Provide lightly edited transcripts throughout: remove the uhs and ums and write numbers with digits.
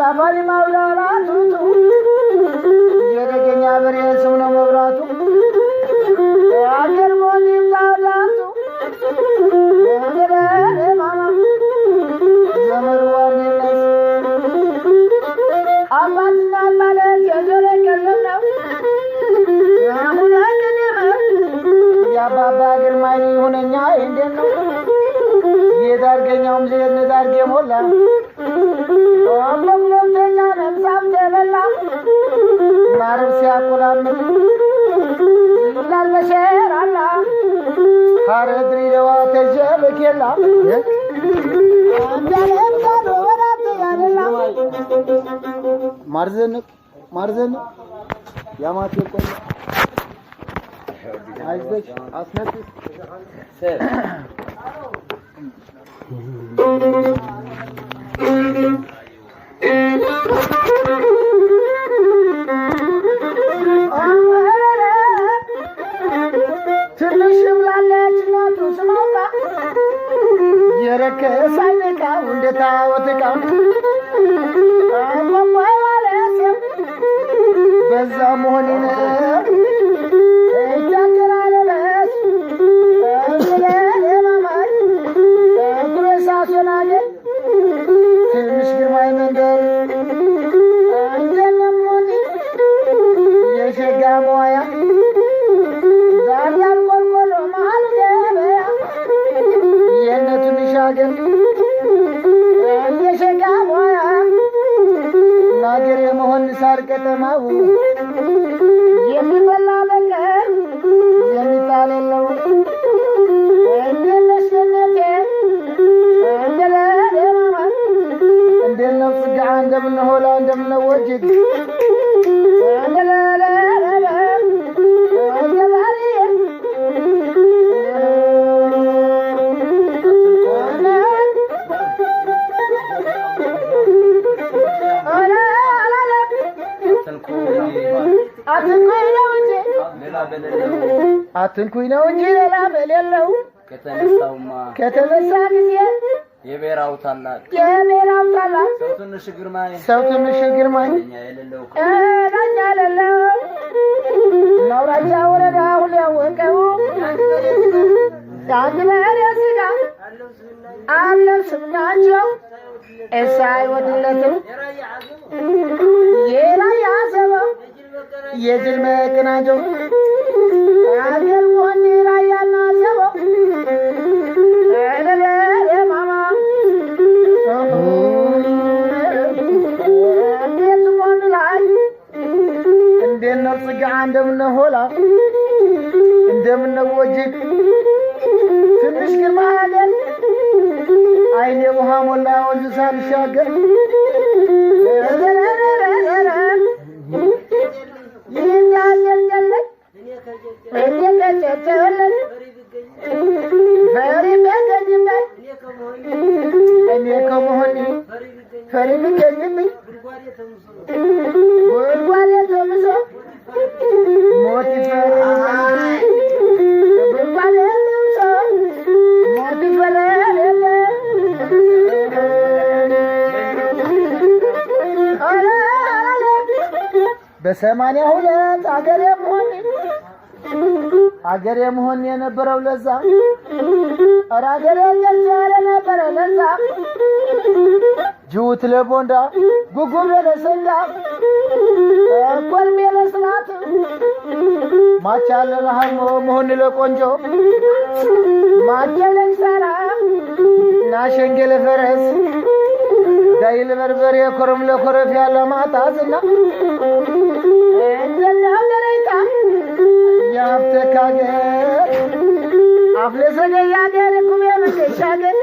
ሳፋሪ ማውላራቱ የደገኛ በሬ ሰው ነው መብራቱ አገር ሞኒም ታውላቱ ወደረ ማማ ዘመሩዋን አባትና ማለት የዘረ ቀለም ነው አሁን አገኘህ ያባባ ግርማይ ሆነኛ እንዴት ነው የዳርገኛውም ዘየነ ዳርገ ሞላ ወለምለምተኛ ነምሳም ተበላ ማረብ ሲያቆላም ላለሸራላ ሀረድሪ ደዋ ተጀለከላ አንዳለም ጋር ወራት ያለላ ማርዘን ያማት ቆይ አይዘች አስነጥ ሰር ትንሽም ላለች ናቱ ስማታ የረከሰ አይነካ እንደታ ወተካ አማማይ ማለት በዛ መሆኔን እጃገራለስ ለማማይ ትረሳሰናየ ትንሽ ግርማይ መንደር አንደነሞኒ የሸጋ ሞያ ዛሬን ቆልቆሎ መሃል ገበያ የነቱን ሻገር የሸጋ ሞያ ናገር የመሆን ሳር ከተማው የሚበላ ነገር የሚጣል የለው እንደነሽነቴ እንደለማ እንደነው ስጋ እንደምንሆላ እንደምንወጅግ አትንኩኝ ነው እንጂ ሌላ በሌለው ከተነሳ ጊዜ የቤራው ታላቅ ሰው ትንሽ ግርማይ እኛ የሌለው ናውራጃ ወረዳ ሁሉ ያወቀው ዳግመር የስጋ አለብስም ናቸው እሳይ ወድለትም የራያ ሰበው የጅል መቅናቸው አገር ሞኒ ራያና ሰበው ማማ እንዴት ሞን ላይ እንዴት ነው ጽጋ እንደምንሆላ እንደምንወጅግ ትንሽ ግርማ ሀገር አይኔ ውሃ ሞላ ወንዝ ሳልሻገር ይኛኛኛለኝ እየቀጨጨለኝ ፈሪ ቢያገኝበት እኔ ከመሆኔ ፈሪ ቢገኝብኝ ጉድጓዴ ተምሶ ሞት ይፈራል ጉድጓዴ ተምሶ ሞት ይፈራል በ82 አገሬ መሆን የነበረው ለዛ አገሬ ጀርጀር የነበረው ለዛ ጅውት ለቦንዳ ጉጉብ ለሰንዳ ቆልሜ ለስላት ማቻለ ለሃሞ መሆን ለቆንጆ ማጀለ ሰራ ናሸንገለ ፈረስ ዳይል በርበሬ ኮረም ለኮረፍ ያለ ማጣዝና እንደናው ደረታ ያፍተካገር አፍለሰገያ ገር ኩቤ መሸሻገር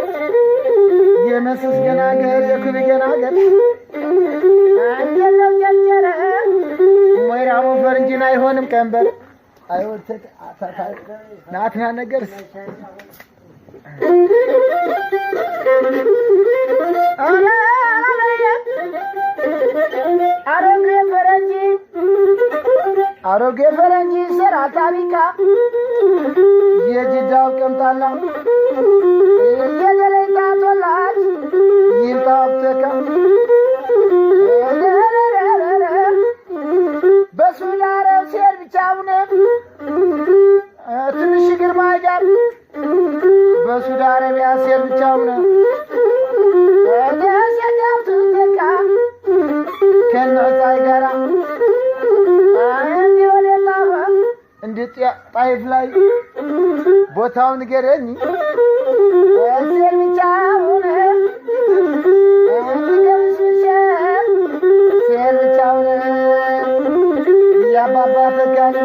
የመስስ ገናገር የኩቤ ገናገር አንደለው ጀጀረ ሞይራሙ ፈርንጂና አይሆንም ቀንበር አይወተት ናትና ነገርስ አሮጌ ፈረንጂ ሰራ ታሪካ የጅዳው ቀምጣላ የደረታ ቶላች ይንጣብተካ ጣይፍ ላይ ቦታውን ንገረኝ እዚህ ብቻውን እንገምስሸን ሴርቻውን ያባባ ፈቃድ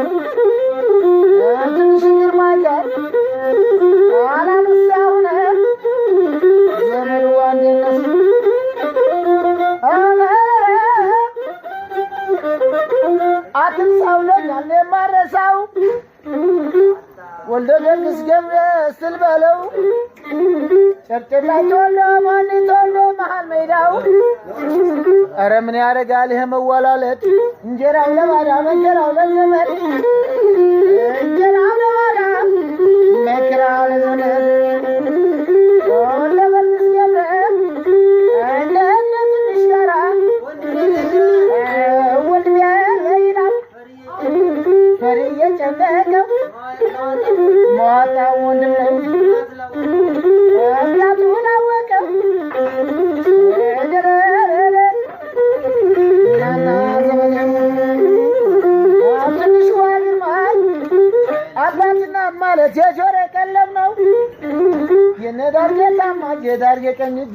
ትንሽ ግርማ ጋር አላነሳውን ዘመድ ዋንደነስ አትንሳው ለኛል የማረሳው ወልደ ደግስ ገብረ ስል በለው ጨርጨላይ ቶሎ ማን ቶሎ መሃል ሜዳው ኧረ ምን ያደርጋል ይሄ መዋላለት እንጀራው ለባዳ መከራው ለዘመድ እንጀራው ለባዳ መከራው ለዘመድ ወልደ ደግስ ገብረ እንደ ትንሽ ጋራ ወልቢያ ይላል ፈሪ የጨበቀው ሞታ ወንድም አምላኩን አወቀው ናና ዘመን ትንሽ ዋግርማል አባትና ማለት የጆሮ ቀለም ነው የነዳርጌ ታማጅ የዳርጌ ቀኝ እጁ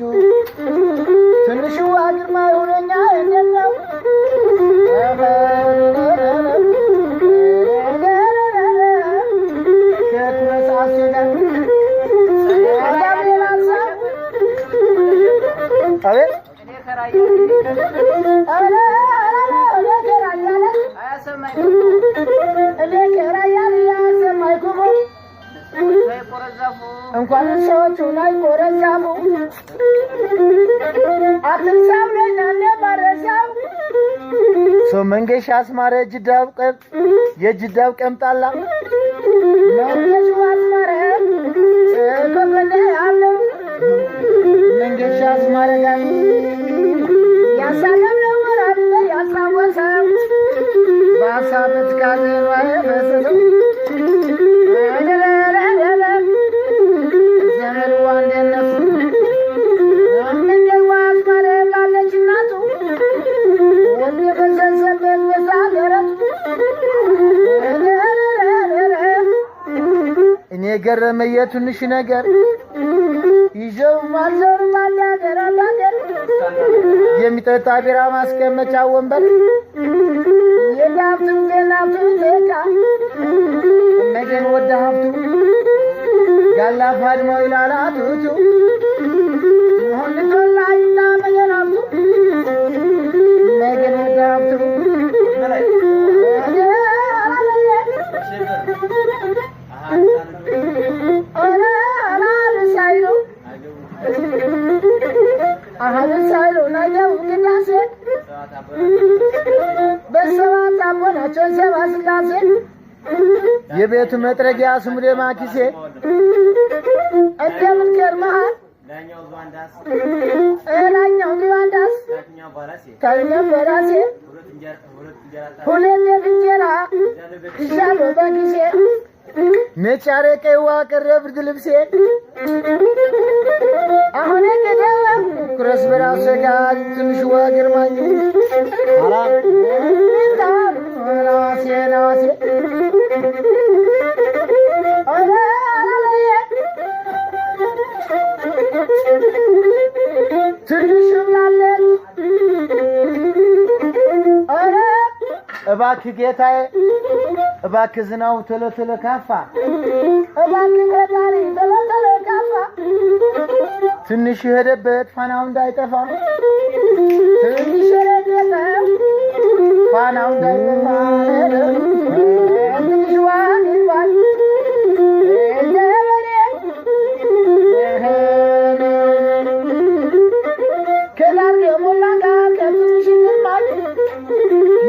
ትንሽ ዋግርማ የሆነኛ እንዴት ነው አቤት እንኳን ሰዎቹ ላይ ቆረዛሙ አትንሳው ለኛለ ማረሳው ሰው መንገሻ አስማረ የጅዳው ቀምጣላ መንገሻ አስማረ ከበለ አለ መንገሻ አስማረ ጋር ያሳለም ነው ወራድ ያሳወሰው ባሳበት ካለ ወሰሰው ዘመድ ዋንደነሱ መንገዋ አስማረ ላለች እናቱ ወንድ የፈሰሰበት ወሳገረቱ እኔ ገረመ የትንሽ ነገር ይዘው ማዘር ማዳደር የሚጠጣ ቢራ ማስቀመጫ ወንበር የዳብቱ ገናቱ ተካ ነገን ወደ ሀብቱ ጋላ ፋድማው ይላላቱቱ ይሁን ተላይና መገናቱ ነገን ወደ ሀብቱ ሳይሉ ናየው ግዳሴ በሰባት አቦናቸው ሰባ ስላሴ የቤቱ መጥረጊያ ስሙዴ ማኪሴ እንደምን ከርመሃል ላኛው ዚዋንዳስ ታኛው በራሴ ሁሌም የፍንጀራ ይሻሉ በኪሴ ነጫሬ ቀይዋ ቀረ ብርድ ልብሴ አሁን እንግዲህ ኩረስ በራሴ ጋር ትንሽ ዋግርማኝ ናሴ ትንሽ ላለን እባክህ ጌታዬ እባክህ ዝናው ቶሎ ቶሎ ካፋ እባክህ ገዳሪ ቶሎ ቶሎ ካፋ ትንሽ ሄደበት ፋናው እንዳይጠፋ ትንሽ ሄደበት ፋናው እንዳይጠፋ ትንሽ ዋግርማኝ ከዳር የሞላ ጋር ከትንሽ ግርማኝ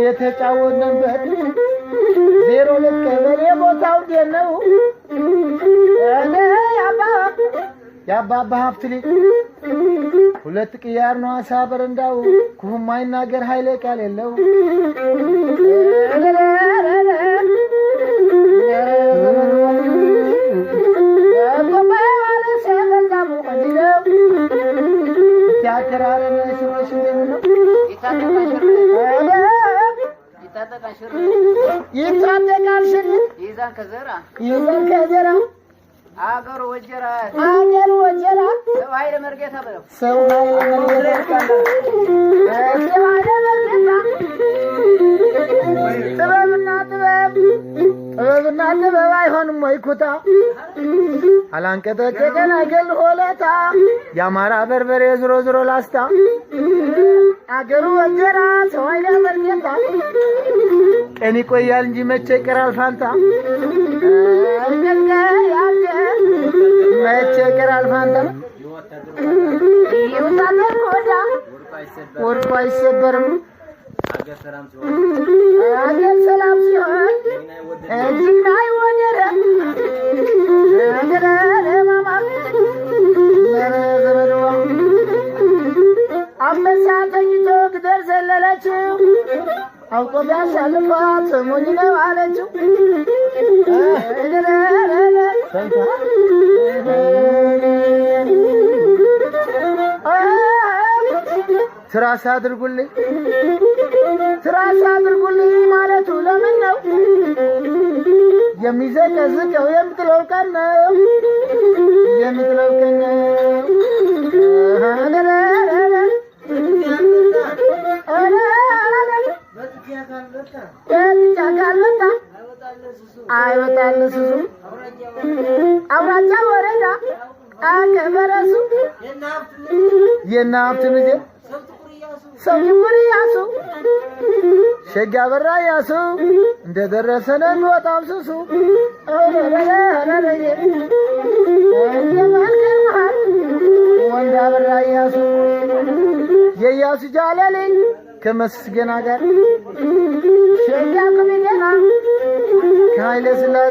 የተጫወትንበት ዜሮ ልክ በኔ ቦታው ደነው ያባባ ሀፍትሊ ሁለት ቅያር ነው አሳ በረንዳው ኩሁም አይናገር ኃይለ ቃል የለው ይታጠቃል ሽር ይዛን ከዘራ አገሩ ወጀራ ሰው ኃይለ መርጌታ በለው ሰው ኃይለ መርጌታ ጥበብና ጥበብ አይሆንም ወይ ኩታ አላንቀጠቀጠን አይገል ሆለታ የአማራ በርበሬ ዝሮ ዝሮ ላስታ አገሩ ወጀራ ሰው ኃይለ መርጌታ ቀን ይቆያል እንጂ መቼ ይቀራል ፋንታ መቼ ይቀራል ፋንታ ይወጣል ቆዳ ወርቁ አይሰበርም አገር ሰላም ሲሆን እጅና ይወደረ ማማ ዘመድዋ አንበሳ ተኝቶ ግደር ዘለለችው አውቆ ቢያሳልፋት ሞኝ ነው አለችው ትራስ አድርጉልኝ ማለቱ ለምን ነው የሚዘቀዝቀው የምትለው ቀን ነው አይወጣል ሱሱ አውራጃ ወረዳ አከበረሱ የናፍት ልጅ ሰው ይኩሪያሱ ሸጋ በራ ያሱ እንደደረሰ ነው የሚወጣው ሱሱ ወንዳ በራ ያሱ የያሱ ጃለሌ ከመስገና ጋር ሸጋ ከሚደና ከኃይለ ስላሴ